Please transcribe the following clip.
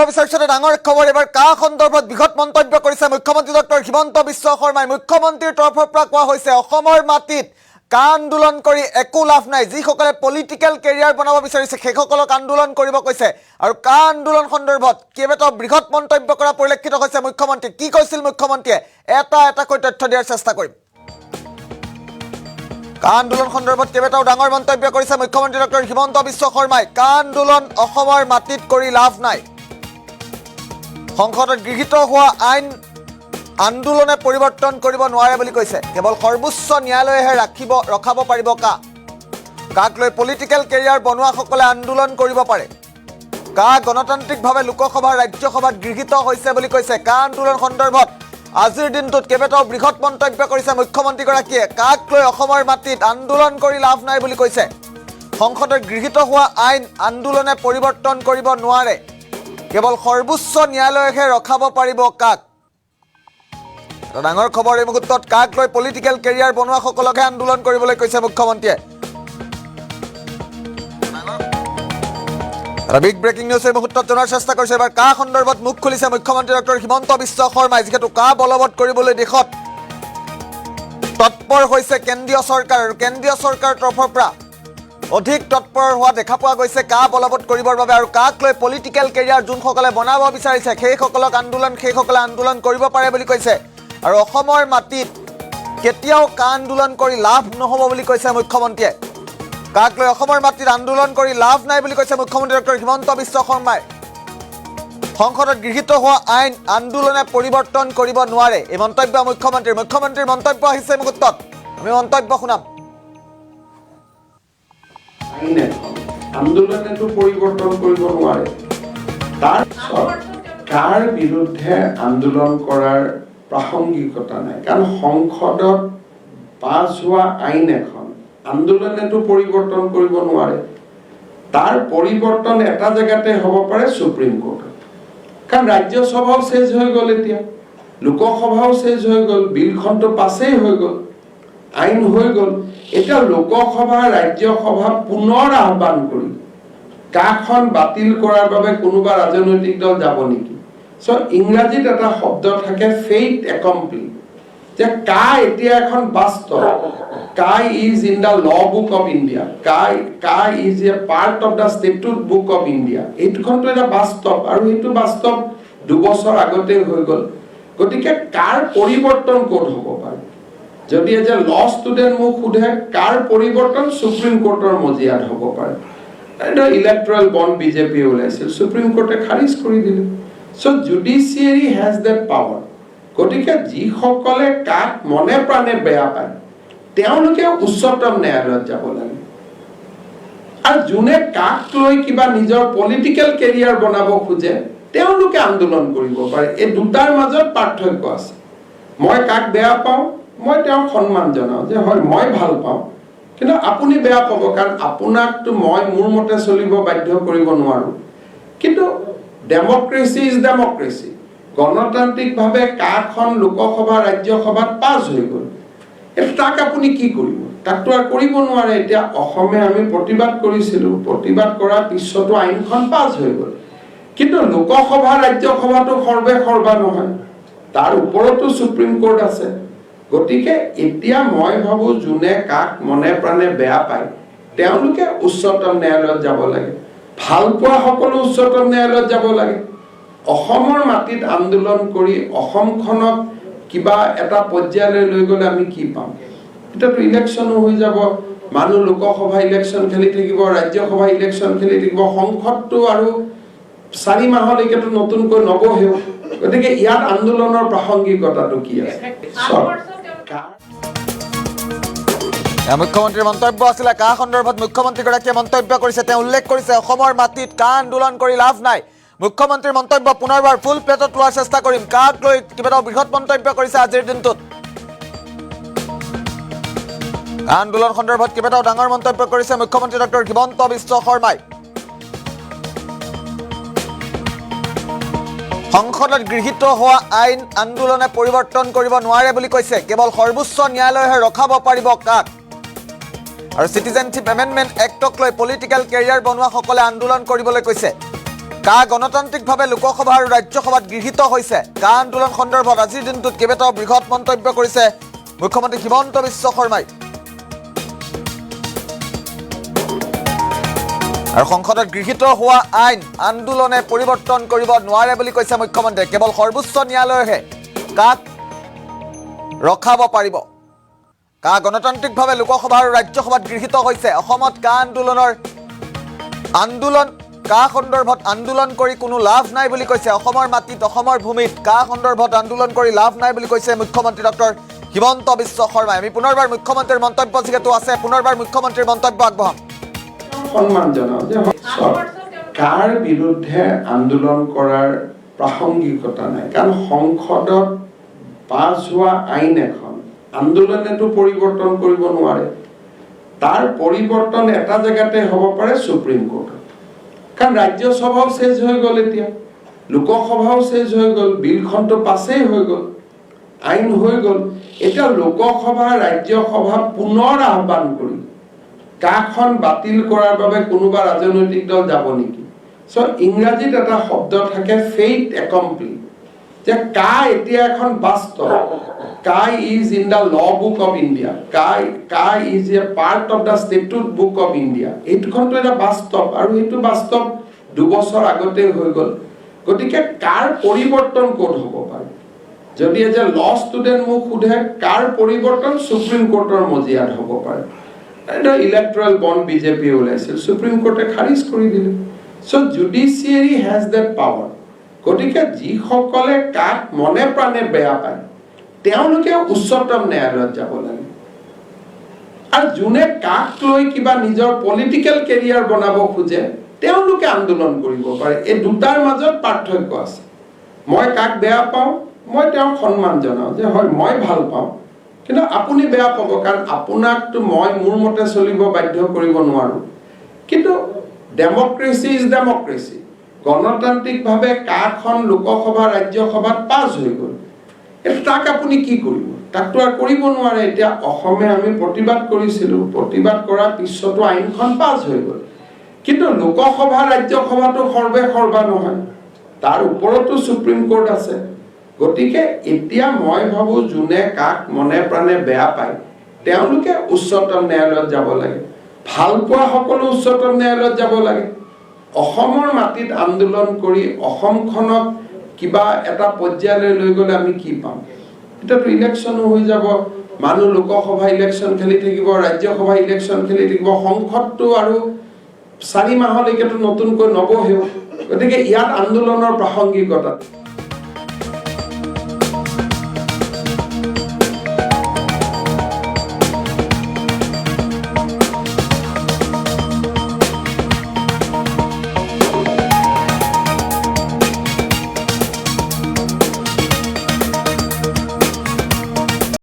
বিচাৰিছে ডাঙৰ খবৰ এবাৰ কা সন্দৰ্ভত বৃহৎ মন্তব্য কৰিছে মুখ্যমন্ত্ৰী ডক্টৰ হিমন্ত বিশ্ব শৰ্মাই মুখ্যমন্ত্ৰীৰ তৰফৰ পৰা কোৱা হৈছে অসমৰ মাটিত কা আন্দোলন কৰি একো লাভ নাই যিসকলে পলিটিক্যাল কেৰিয়াৰ বনাব বিচাৰিছে সেইসকলক আন্দোলন কৰিব কৈছে আৰু কা আন্দোলন সন্দৰ্ভত কেইবাটাও বৃহৎ মন্তব্য কৰা পৰিলক্ষিত হৈছে মুখ্যমন্ত্ৰী কি কৈছিল মুখ্যমন্ত্ৰীয়ে এটাকৈ তথ্য দিয়াৰ চেষ্টা কৰিম কা আন্দোলন সন্দৰ্ভত কেইবাটাও ডাঙৰ মন্তব্য কৰিছে মুখ্যমন্ত্ৰী ডক্টৰ হিমন্ত বিশ্ব শৰ্মাই কা আন্দোলন অসমৰ মাটিত কৰি লাভ নাই সংসদত গৃহীত হোৱা আইন আন্দোলনে পৰিৱৰ্তন কৰিব নোৱাৰে বুলি কৈছে কেৱল সৰ্বোচ্চ ন্যায়ালয়েহে ৰখাব পাৰিব কাক লৈ পলিটিক্যাল কেৰিয়াৰ বনোৱাসকলে আন্দোলন কৰিব পাৰে কা গণতান্ত্ৰিকভাৱে লোকসভা ৰাজ্যসভাত গৃহীত হৈছে বুলি কৈছে কা আন্দোলন সন্দৰ্ভত আজিৰ দিনটোত কেইবাটাও বৃহৎ মন্তব্য কৰিছে মুখ্যমন্ত্ৰীগৰাকীয়ে কাক লৈ অসমৰ মাটিত আন্দোলন কৰি লাভ নাই বুলি কৈছে সংসদত গৃহীত হোৱা আইন আন্দোলনে পৰিৱৰ্তন কৰিব নোৱাৰে কেৱল সৰ্বোচ্চ ন্যায়ালয়েহে ৰখাব পাৰিব কাক ডাঙৰ খবৰ এই মুহূৰ্তত কাক লৈ পলিটিক্যাল কেৰিয়াৰ বনোৱাসকলকহে আন্দোলন কৰিবলৈ কৈছে মুখ্যমন্ত্ৰীয়ে বিগ ব্ৰেকিং নিউজ এই মুহূৰ্তত জনাৰ চেষ্টা কৰিছে এবাৰ কা সন্দৰ্ভত মুখ খুলিছে মুখ্যমন্ত্ৰী ডক্টৰ হিমন্ত বিশ্ব শৰ্মাই যিহেতু কা বলবৎ কৰিবলৈ দেশত তৎপৰ হৈছে কেন্দ্ৰীয় চৰকাৰ আৰু কেন্দ্ৰীয় চৰকাৰৰ তৰফৰ পৰা অধিক তৎপৰ হোৱা দেখা পোৱা গৈছে কা বলবৎ কৰিবৰ বাবে আৰু কাক লৈ পলিটিক্যাল কেৰিয়াৰ যোনসকলে বনাব বিচাৰিছে সেইসকলে আন্দোলন কৰিব পাৰে বুলি কৈছে আৰু অসমৰ মাটিত কেতিয়াও কা আন্দোলন কৰি লাভ নহ'ব বুলি কৈছে মুখ্যমন্ত্ৰীয়ে কাক লৈ অসমৰ মাটিত আন্দোলন কৰি লাভ নাই বুলি কৈছে মুখ্যমন্ত্ৰী ডক্টৰ হিমন্ত বিশ্ব শৰ্মাই সংসদত গৃহীত হোৱা আইন আন্দোলনে পৰিৱৰ্তন কৰিব নোৱাৰে এই মন্তব্য মুখ্যমন্ত্ৰীৰ মন্তব্য আহিছে মুহূৰ্তত আমি মন্তব্য শুনাম আন্দোলনেতো পৰিৱৰ্তন কৰিব নোৱাৰে তাৰ বিৰুদ্ধে আন্দোলন কৰাৰ প্ৰাসংগিকতা নাই কাৰণ সংসদত পাছ হোৱা আইন এখন আন্দোলনেতো পৰিৱৰ্তন কৰিব নোৱাৰে তাৰ পৰিৱৰ্তন এটা জেগাতে হ'ব পাৰে সুপ্ৰিম কোৰ্টত কাৰণ ৰাজ্যসভাও চেঞ্জ হৈ গ'ল এতিয়া লোকসভাও চেঞ্জ হৈ গ'ল বিলখনটো পাছেই হৈ গ'ল আইন হৈ গ'ল এতিয়া লোকসভা ৰাজ্যসভা পুনৰ আহ্বান কৰি কাখন বাতিল কৰাৰ বাবে কোনোবা ৰাজনৈতিক দল যাব নেকি সো ইংৰাজীত এটা শব্দ থাকে ফেইট একমপ্লি যে কা এতিয়া এখন বাস্তৱ কা is in the law book of India কা is a part of the statute book of India এইখনটো এটা বাস্তৱ আৰু এইটো বাস্তৱ 2 বছৰ আগতে হৈ গ'ল গতিকে কাৰ পৰিৱৰ্তন ক'ত হ'ব পাৰে যদি এজ এ ল ষ্টুডেণ্ট মোক সোধে কাৰ পৰিৱৰ্তন সুপ্ৰিম কোৰ্টৰ মজিয়াত হ'ব পাৰে এটা ইলেক্ট্ৰেল বণ্ড বিজেপি ওলাইছিল সুপ্ৰিম কোৰ্টে খাৰিজ কৰি দিলে so judiciary has that power গতিকে যিসকলে কাক মনে প্ৰাণে বেয়া পায় তেওঁলোকে উচ্চতম ন্যায়ালয়ত যাব লাগে আৰু যোনে কাক লৈ কিবা নিজৰ পলিটিক্যাল কেৰিয়াৰ বনাব খোজে তেওঁলোকে আন্দোলন কৰিব পাৰে এই দুটাৰ মাজত পাৰ্থক্য আছে মই কাক বেয়া পাওঁ মই তেওঁক সন্মান জনাওঁ যে হয় মই ভাল পাওঁ কিন্তু আপুনি বেয়া পাব কাৰণ আপোনাকতো মই মোৰ মতে চলিব বাধ্য কৰিব নোৱাৰো কিন্তু ডেমক্ৰেসি ইজ ডেমক্ৰেসি গণতান্ত্ৰিকভাৱে কাখন লোকসভা ৰাজ্যসভাত পাছ হৈ গ'ল এটা তাক আপুনি কি কৰিব তাকতো আৰু কৰিব নোৱাৰে এতিয়া অসমে আমি প্ৰতিবাদ কৰিছিলোঁ প্ৰতিবাদ কৰাৰ পিছতো আইনখন পাছ হৈ গ'ল কিন্তু লোকসভা ৰাজ্যসভাটো সৰ্বা নহয় তাৰ ওপৰতো সুপ্ৰিম কোৰ্ট আছে গতিকে এতিয়া মই ভাবো যোনে কাক মনে প্ৰাণে বেয়া পায় তেওঁলোকে উচ্চতম ন্যায়ালয়ত যাব লাগে ভাল পোৱা সকলো উচ্চতম ন্যায়ালয়ত যাব লাগে অসমৰ মাটিত আন্দোলন কৰি অসমখনক কিবা এটা পৰ্যায়লৈ লৈ গ'লে আমি কি পাম এটাতো ইলেকশ্যনো হৈ যাব মানুহ লোকসভা ইলেকশ্যন খেলি থাকিব ৰাজ্যসভা ইলেকশ্যন খেলি থাকিব সংসদটো আৰু 4 মাহলৈকেতো নতুনকৈ নবহেও গতিকে ইয়াত আন্দোলনৰ প্ৰাসংগিকতাটো কি আছে মুখ্যমন্ত্ৰীৰ মন্তব্য আছিলে কা সন্দৰ্ভত মুখ্যমন্ত্ৰীগৰাকীয়ে মন্তব্য কৰিছে তেওঁ উল্লেখ কৰিছে অসমৰ মাটিত কা আন্দোলন কৰি লাভ নাই মুখ্যমন্ত্ৰীৰ মন্তব্য পুনৰবাৰ ফুল প্লেটত লোৱাৰ চেষ্টা কৰিম কাক লৈ কেইবাটাও বৃহৎ মন্তব্য কৰিছে আজিৰ দিনটোত আন্দোলন সন্দৰ্ভত কেইবাটাও ডাঙৰ মন্তব্য কৰিছে মুখ্যমন্ত্ৰী ডক্টৰ হিমন্ত বিশ্ব শৰ্মাই সংসদত গৃহীত হোৱা আইন আন্দোলনে পৰিৱৰ্তন কৰিব নোৱাৰে বুলি কৈছে কেৱল সৰ্বোচ্চ ন্যায়ালয়েহে ৰখাব পাৰিব কাক আৰু সিটিজেনশিপ এমেন্ডমেন্ট এক্টক লৈ পলিটিক্যাল কেৰিয়াৰ বনোৱাসকলে আন্দোলন কৰিবলৈ কৈছে কা গণতান্ত্ৰিকভাৱে লোকসভা আৰু ৰাজ্যসভাত গৃহীত হৈছে কা আন্দোলন সন্দৰ্ভত আজিৰ দিনটোত কেইবাটাও বৃহৎ মন্তব্য কৰিছে মুখ্যমন্ত্ৰী হিমন্ত বিশ্ব শৰ্মাই আৰু সংসদত গৃহীত হোৱা আইন আন্দোলনে পৰিৱৰ্তন কৰিব নোৱাৰে বুলি কৈছে মুখ্যমন্ত্ৰীয়ে কেৱল সৰ্বোচ্চ ন্যায়ালয়েহে কাক ৰখাব পাৰিব কা গণতান্ত্ৰিকভাৱে লোকসভা আৰু ৰাজ্যসভাত গৃহীত হৈছে অসমত কা আন্দোলন কা সন্দৰ্ভত আন্দোলন কৰি কোনো লাভ নাই বুলি কৈছে অসমৰ মাটিত অসমৰ ভূমিত কা সন্দৰ্ভত আন্দোলন কৰি লাভ নাই বুলি কৈছে মুখ্যমন্ত্ৰী ডক্টৰ হিমন্ত বিশ্ব শৰ্মাই আমি পুনৰবাৰ মুখ্যমন্ত্ৰীৰ মন্তব্য যিহেতু আছে পুনৰবাৰ মুখ্যমন্ত্ৰীৰ মন্তব্য আগবঢ়াম সন্মান জনাও যে কাৰ বিৰুদ্ধে আন্দোলন কৰাৰ প্ৰাসংগিকতা নাই কাৰণ সংসদত পাছ হোৱা আইন এখন আন্দোলনেতো পৰিৱৰ্তন কৰিব নোৱাৰে তাৰ পৰিৱৰ্তন এটা জেগাতে হ'ব পাৰে সুপ্ৰিম কোৰ্টত কাৰণ ৰাজ্যসভাও চেঞ্জ হৈ গ'ল এতিয়া লোকসভাও চেঞ্জ হৈ গ'ল বিলখনটো পাছেই হৈ গ'ল আইন হৈ গ'ল এতিয়া লোকসভা ৰাজ্যসভা পুনৰ আহ্বান কৰি কাখন বাতিল কৰাৰ বাবে কোনোবা ৰাজনৈতিক দল যাব নেকি সো ইংৰাজীত এটা শব্দ থাকে ফেইট একমপ্লি যে কা এতিয়া এখন বাস্তৱ কা is in the law book of India কা is a part of the statute book of India এইখনটো এটা বাস্তৱ আৰু এইটো বাস্তৱ 2 বছৰ আগতে হৈ গ'ল গতিকে কাৰ পৰিৱৰ্তন ক'ত হ'ব পাৰে যদি এজ এ ল ষ্টুডেণ্ট মোক সোধে কাৰ পৰিৱৰ্তন সুপ্ৰিম কোৰ্টৰ মজিয়াত হ'ব পাৰে এটা ইলেক্ট্ৰাল বন্ড বিজেপি ওলাইছিল সুপ্ৰিম কোৰ্টে খাৰিজ কৰি দিলে so judiciary has that power গতিকে যিসকলে কাক মনে প্ৰাণে বেয়া পায় তেওঁলোকে উচ্চতম ন্যায়ালয়ত যাব লাগে আৰু যোনে কাক লৈ কিবা নিজৰ পলিটিকেল কেৰিয়াৰ বনাব খোজে তেওঁলোকে আন্দোলন কৰিব পাৰে এই দুটাৰ মাজত পাৰ্থক্য আছে মই কাক বেয়া পাওঁ মই তেওঁক সন্মান জনাওঁ যে হয় মই ভাল পাওঁ কিন্তু আপুনি বেয়া পাব কাৰণ আপোনাকটো মই মোৰ মতে চলিব বাধ্য কৰিব নোৱাৰো কিন্তু ডেমক্ৰেসি ইজ ডেমক্ৰেসি গণতান্ত্ৰিকভাৱে কাখন লোকসভা ৰাজ্যসভাত পাছ হৈ গ'ল এটা তাক আপুনি কি কৰিব তাকটো আৰু কৰিব নোৱাৰে এতিয়া অসমে আমি প্ৰতিবাদ কৰিছিলো প্ৰতিবাদ কৰাৰ পিছতো আইনখন পাছ হৈ গ'ল কিন্তু লোকসভা ৰাজ্যসভাটো সৰ্বা নহয় তাৰ ওপৰতো সুপ্ৰিম কোৰ্ট আছে গতিকে এতিয়া মই ভাবো যোনে কাক মনে প্ৰাণে বেয়া পায় তেওঁলোকে উচ্চতম ন্যায়ালয়ত যাব লাগে ভাল পোৱা সকলো উচ্চতম ন্যায়ালয়ত যাব লাগে অসমৰ মাটিত আন্দোলন কৰি অসমখনক কিবা এটা পৰ্যায়লৈ লৈ গ'লে আমি কি পাম এটাতো ইলেকশ্যনো হৈ যাব মানুহ লোকসভা ইলেকশ্যন খেলি থাকিব ৰাজ্যসভা ইলেকশ্যন খেলি থাকিব সংসদটো আৰু 4 মাহলৈকেতো নতুনকৈ নবহেও গতিকে ইয়াত আন্দোলনৰ প্ৰাসংগিকতা